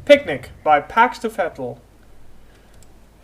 Picnic by Paxtofettel.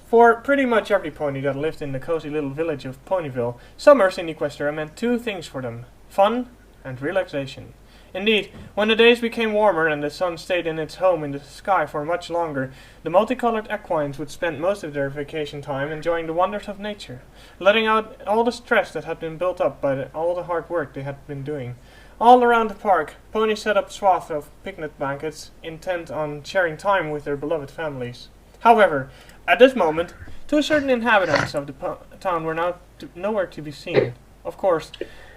For pretty much every pony that lived in the cozy little village of Ponyville, summers in Equestria meant two things for them: fun and relaxation. Indeed, when the days became warmer and the sun stayed in its home in the sky for much longer, the multicolored equines would spend most of their vacation time enjoying the wonders of nature, letting out all the stress that had been built up by all the hard work they had been doing. All around the park, ponies set up swaths of picnic blankets, intent on sharing time with their beloved families. However, at this moment, two certain inhabitants of the town were now nowhere to be seen. Of course,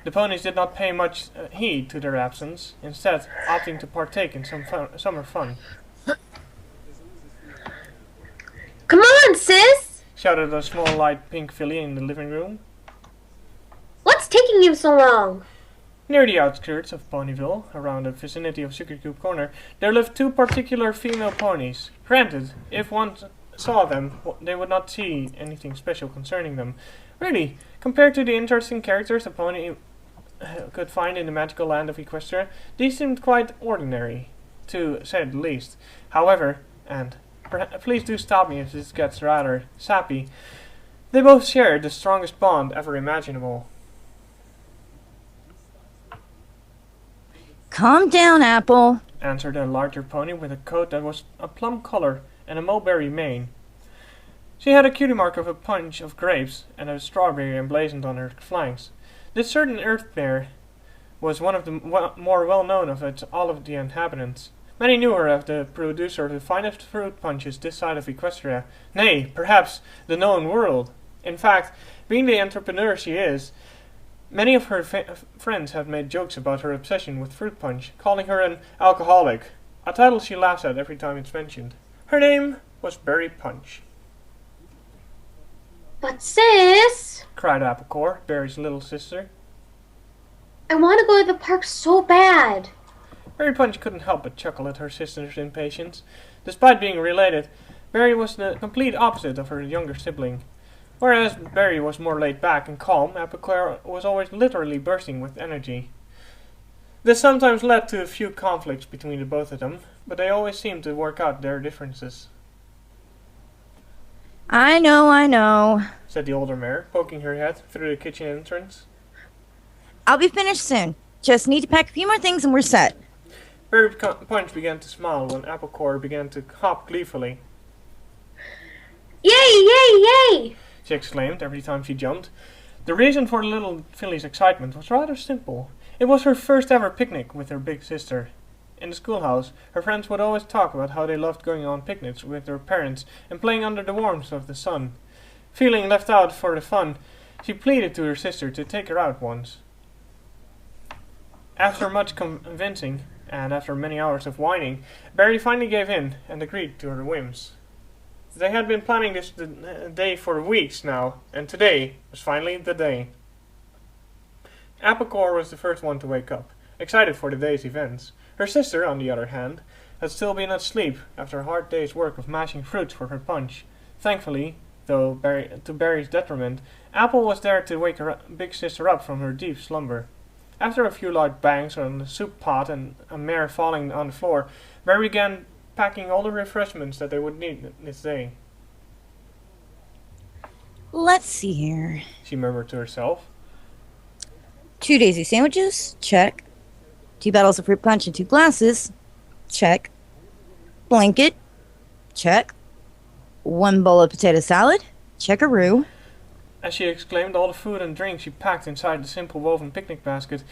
the ponies did not pay much heed to their absence, instead opting to partake in some summer fun. Come on, sis! Shouted a small light pink filly in the living room. What's taking you so long? Near the outskirts of Ponyville, around the vicinity of Sugar Cube Corner, there lived two particular female ponies. Granted, if one saw them, they would not see anything special concerning them. Really, compared to the interesting characters a pony could find in the magical land of Equestria, these seemed quite ordinary, to say the least. However, and please do stop me if this gets rather sappy, they both shared the strongest bond ever imaginable. Calm down, Apple, answered a larger pony with a coat that was a plum color and a mulberry mane. She had a cutie mark of a bunch of grapes and a strawberry emblazoned on her flanks. This certain earth bear was one of the more well-known of all of the inhabitants. Many knew her as the producer of the finest fruit punches this side of Equestria, nay, perhaps the known world. In fact, being the entrepreneur she is, many of her friends have made jokes about her obsession with fruit punch, calling her an alcoholic, a title she laughs at every time it's mentioned. Her name was Berry Punch. But sis, cried Applecore, Berry's little sister. I want to go to the park so bad. Berry Punch couldn't help but chuckle at her sister's impatience. Despite being related, Berry was the complete opposite of her younger sibling. Whereas Berry was more laid back and calm, Applecore was always literally bursting with energy. This sometimes led to a few conflicts between the both of them, but they always seemed to work out their differences. I know, said the older mare, poking her head through the kitchen entrance. I'll be finished soon. Just need to pack a few more things and we're set. Berry Punch began to smile when Applecore began to hop gleefully. Yay, yay, yay! She exclaimed every time she jumped. The reason for the little filly's excitement was rather simple. It was her first ever picnic with her big sister. In the schoolhouse, her friends would always talk about how they loved going on picnics with their parents and playing under the warmth of the sun. Feeling left out for the fun, she pleaded to her sister to take her out once. After much convincing, and after many hours of whining, Berry finally gave in and agreed to her whims. They had been planning this day for weeks now, and today was finally the day. Applecore was the first one to wake up, excited for the day's events. Her sister, on the other hand, had still been asleep after a hard day's work of mashing fruits for her punch. Thankfully, though to Berry's detriment, Apple was there to wake her big sister up from her deep slumber. After a few loud bangs on the soup pot and a mare falling on the floor, Berry began packing all the refreshments that they would need this day. Let's see here. She murmured to herself. 2 daisy sandwiches? Check. 2 bottles of fruit punch and 2 glasses? Check. Blanket? Check. 1 bowl of potato salad? Checkaroo. As she exclaimed all the food and drink she packed inside the simple woven picnic basket,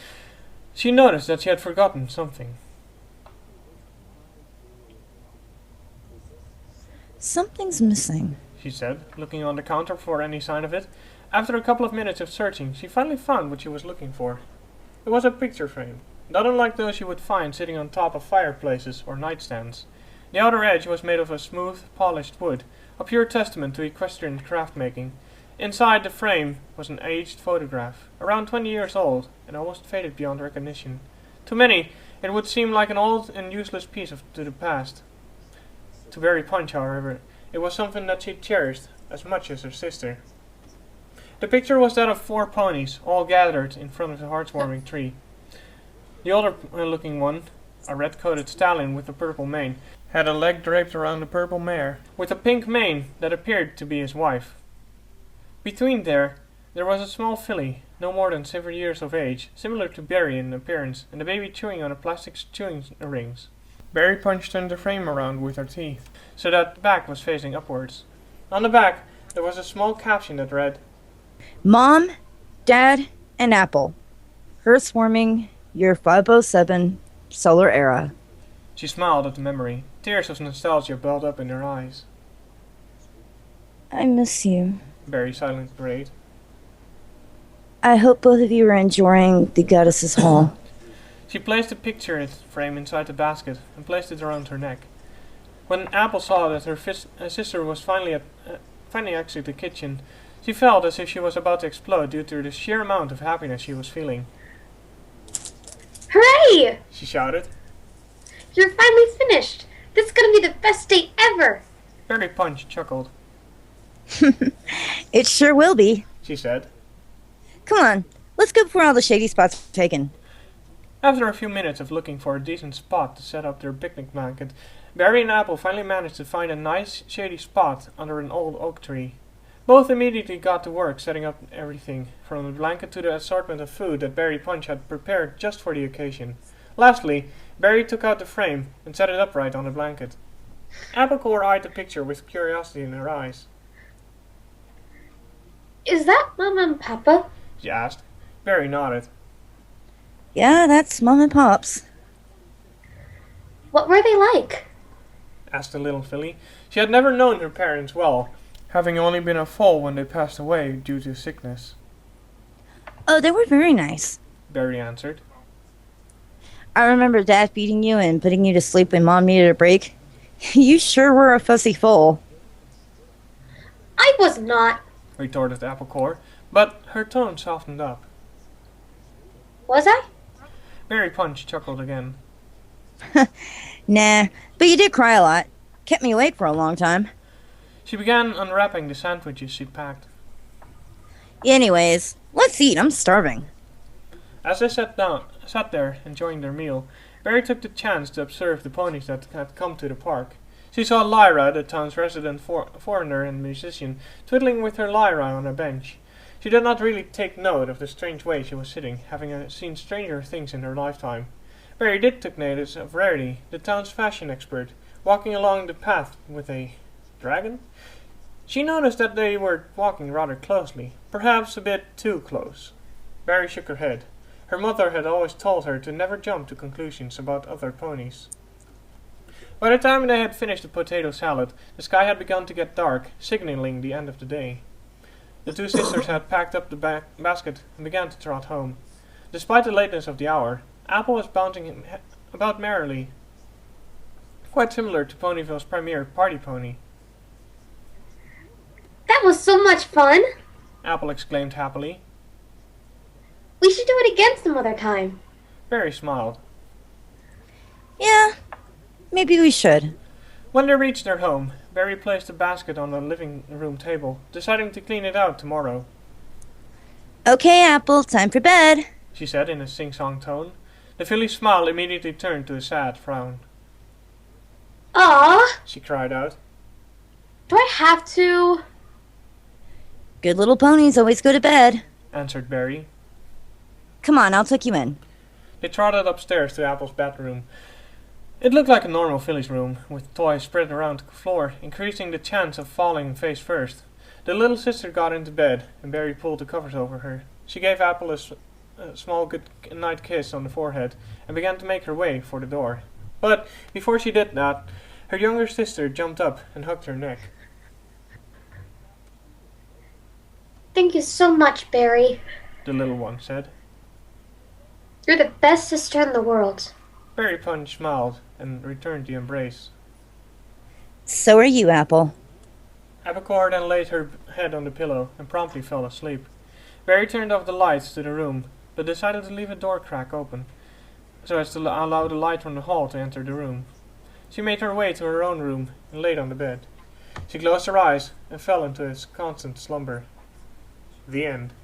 she noticed that she had forgotten something. Something's missing, she said, looking on the counter for any sign of it. After a couple of minutes of searching, she finally found what she was looking for. It was a picture frame, not unlike those you would find sitting on top of fireplaces or nightstands. The outer edge was made of a smooth, polished wood, a pure testament to equestrian craft-making. Inside the frame was an aged photograph, around 20 years old, and almost faded beyond recognition. To many, it would seem like an old and useless piece to the past. To Berry Punch, however, it was something that she cherished as much as her sister. The picture was that of 4 ponies, all gathered in front of the heartwarming tree. The older looking one, a red-coated stallion with a purple mane, had a leg draped around a purple mare, with a pink mane that appeared to be his wife. Between there was a small filly, no more than 7 years of age, similar to Barry in appearance, and the baby chewing on a plastic chewing rings. Barry punched in the frame around with her teeth, so that the back was facing upwards. On the back, there was a small caption that read, Mom, Dad, and Apple. Earth warming, year 507, solar era. She smiled at the memory. Tears of nostalgia welled up in her eyes. I miss you. Barry silently prayed. I hope both of you are enjoying the goddess's hall. She placed the picture frame inside the basket and placed it around her neck. When Apple saw that her sister was finally exited the kitchen, she felt as if she was about to explode due to the sheer amount of happiness she was feeling. Hooray! She shouted. You're finally finished. This is gonna be the best day ever. Barry Punch chuckled. It sure will be, she said. Come on, let's go before all the shady spots are taken. After a few minutes of looking for a decent spot to set up their picnic blanket, Barry and Apple finally managed to find a nice shady spot under an old oak tree. Both immediately got to work setting up everything, from the blanket to the assortment of food that Barry Punch had prepared just for the occasion. Lastly, Barry took out the frame and set it upright on the blanket. Applecore eyed the picture with curiosity in her eyes. Is that Mama and Papa? She asked. Barry nodded. Yeah, that's Mom and Pop's. What were they like? Asked the little filly. She had never known her parents well, having only been a foal when they passed away due to sickness. Oh, they were very nice. Barry answered. I remember Dad feeding you and putting you to sleep when Mom needed a break. You sure were a fussy foal. I was not. Retorted Applecore, but her tone softened up. Was I? Barry Punch chuckled again. Nah, but you did cry a lot. Kept me awake for a long time. She began unwrapping the sandwiches she'd packed. Anyways, let's eat. I'm starving. As they sat there enjoying their meal, Barry took the chance to observe the ponies that had come to the park. She saw Lyra, the town's resident foreigner and musician, twiddling with her lyra on a bench. She did not really take note of the strange way she was sitting, having seen stranger things in her lifetime. Barry did take notice of Rarity, the town's fashion expert, walking along the path with a dragon. She noticed that they were walking rather closely, perhaps a bit too close. Barry shook her head. Her mother had always told her to never jump to conclusions about other ponies. By the time they had finished the potato salad, the sky had begun to get dark, signaling the end of the day. The two sisters had packed up the basket and began to trot home. Despite the lateness of the hour, Apple was bouncing about merrily, quite similar to Ponyville's premier party pony. That was so much fun. Apple exclaimed happily. We should do it again some other time. Barry smiled. Yeah, maybe we should. When they reached their home, Barry placed the basket on the living room table, deciding to clean it out tomorrow. Okay, Apple, time for bed, she said in a sing-song tone. The filly's smile immediately turned to a sad frown. Aw, She cried out. do I have to? Good little ponies always go to bed. Answered Barry. Come on, I'll tuck you in. They trotted upstairs to Apple's bedroom. It looked like a normal filly's room, with toys spread around the floor, increasing the chance of falling face first. The little sister got into bed, and Barry pulled the covers over her. She gave Apple a small good night kiss on the forehead, and began to make her way for the door. But before she did that, her younger sister jumped up and hugged her neck. Thank you so much, Barry. The little one said. You're the best sister in the world. Barry Punch smiled and returned the embrace. So are you, Apple. Applecore then laid her head on the pillow and promptly fell asleep. Barry turned off the lights to the room, but decided to leave a door crack open, so as to allow the light from the hall to enter the room. She made her way to her own room and laid on the bed. She closed her eyes and fell into a constant slumber. The end.